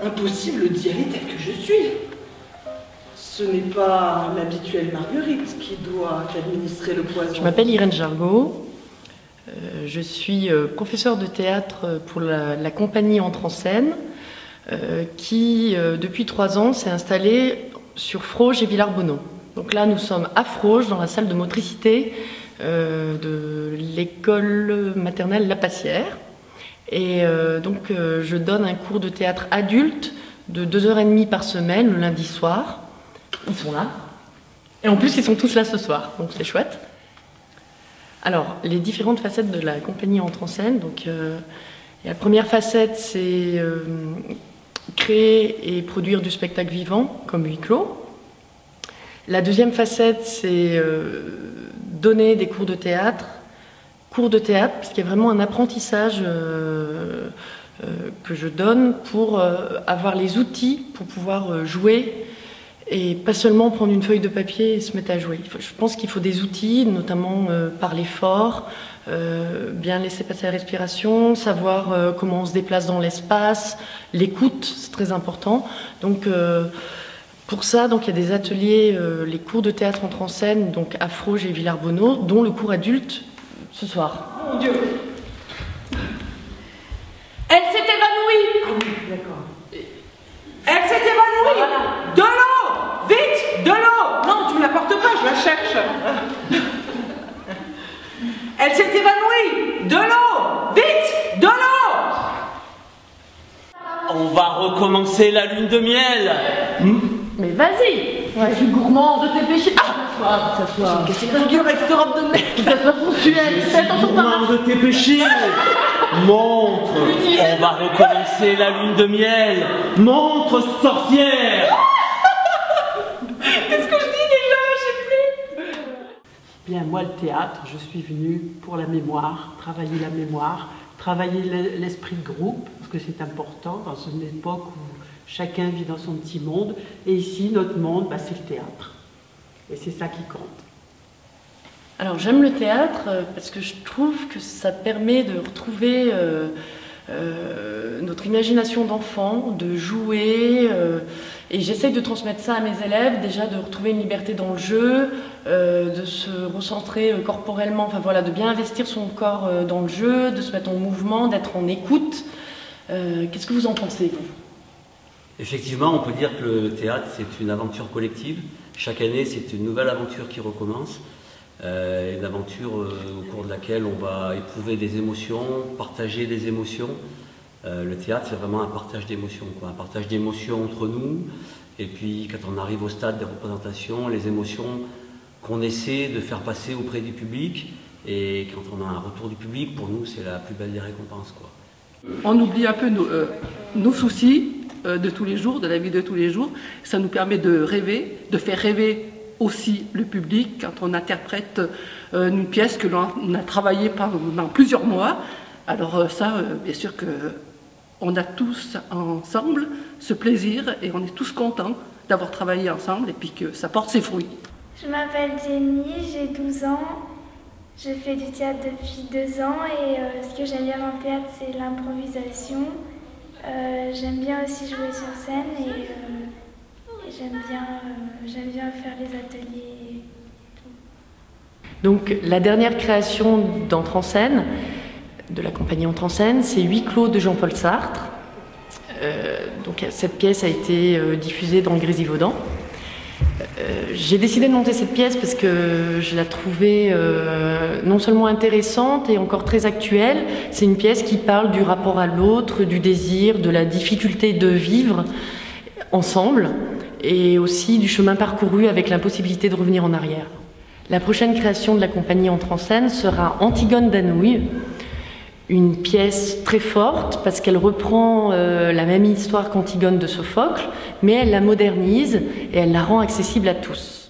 Impossible d'y aller telle que je suis. Ce n'est pas l'habituelle Marguerite qui doit administrer le poison. Je m'appelle Irène Jargot. Je suis professeure de théâtre pour la compagnie Entre en scène qui, depuis 3 ans, s'est installée sur Froges et Villarbonneau. Donc là, nous sommes à Froges, dans la salle de motricité de l'école maternelle La Passière. Et donc, je donne un cours de théâtre adulte de 2h30 par semaine, le lundi soir. Ils sont là. Et en plus, ils sont tous là ce soir, donc c'est chouette. Alors, les différentes facettes de la compagnie Entre en scène. Donc, la première facette, c'est créer et produire du spectacle vivant, comme huis clos. La deuxième facette, c'est donner des cours de théâtre, parce qu'il y a vraiment un apprentissage que je donne pour avoir les outils pour pouvoir jouer et pas seulement prendre une feuille de papier et se mettre à jouer. Je pense qu'il faut des outils, notamment parler fort, bien laisser passer la respiration, savoir comment on se déplace dans l'espace, l'écoute, c'est très important. Donc pour ça, donc, il y a des ateliers, les cours de théâtre Entre en scène, donc à Froges et Villarbonneau, dont le cours adulte ce soir. Mon Dieu! Elle s'est évanouie! Ah oui, d'accord. Elle s'est évanouie! Voilà. De l'eau! Vite! De l'eau! Non, tu me la portes pas, je la cherche. Elle s'est évanouie! De l'eau! Vite! De l'eau! On va recommencer la lune de miel. Mais vas-y, je suis gourmand de tes péchés. Ah, s'assois. Qu'est-ce que figure avec cette robe de merde? S'assois ponctuel. Fais attention par là. Gourmand de tes péchés. Montre. On va recommencer la lune de miel. Montre, sorcière. Qu'est-ce que je dis déjà? Je sais plus. Bien, moi, le théâtre, je suis venue pour la mémoire, travailler l'esprit de groupe, parce que c'est important dans une époque où chacun vit dans son petit monde. Et ici, notre monde, c'est le théâtre. Et c'est ça qui compte. Alors j'aime le théâtre parce que je trouve que ça permet de retrouver notre imagination d'enfant, de jouer, et j'essaye de transmettre ça à mes élèves, déjà de retrouver une liberté dans le jeu, de se recentrer corporellement, enfin voilà, de bien investir son corps dans le jeu, de se mettre en mouvement, d'être en écoute. Qu'est-ce que vous en pensez, vous ? Effectivement, on peut dire que le théâtre, c'est une aventure collective. Chaque année, c'est une nouvelle aventure qui recommence. Une aventure au cours de laquelle on va éprouver des émotions, partager des émotions. Le théâtre, c'est vraiment un partage d'émotions, un partage d'émotions entre nous. Et puis, quand on arrive au stade des représentations, les émotions qu'on essaie de faire passer auprès du public. Et quand on a un retour du public, pour nous, c'est la plus belle des récompenses, quoi. On oublie un peu nos soucis de tous les jours, de la vie de tous les jours. Ça nous permet de rêver, de faire rêver aussi le public quand on interprète une pièce que l'on a travaillée pendant plusieurs mois. Alors ça, bien sûr qu'on a tous ensemble ce plaisir et on est tous contents d'avoir travaillé ensemble et puis que ça porte ses fruits. Je m'appelle Jenny, j'ai 12 ans. Je fais du théâtre depuis 2 ans et ce que j'aime bien dans le théâtre, c'est l'improvisation. J'aime bien aussi jouer sur scène et j'aime bien faire les ateliers. Donc la dernière création d'Entre en scène, de la compagnie Entre en scène, c'est Huis clos de Jean-Paul Sartre. Donc cette pièce a été diffusée dans le Grésivaudan. J'ai décidé de monter cette pièce parce que je la trouvais non seulement intéressante et encore très actuelle. C'est une pièce qui parle du rapport à l'autre, du désir, de la difficulté de vivre ensemble et aussi du chemin parcouru avec l'impossibilité de revenir en arrière. La prochaine création de la compagnie Entre en scène sera Antigone d'Anouilh, une pièce très forte parce qu'elle reprend la même histoire qu'Antigone de Sophocle, mais elle la modernise et elle la rend accessible à tous.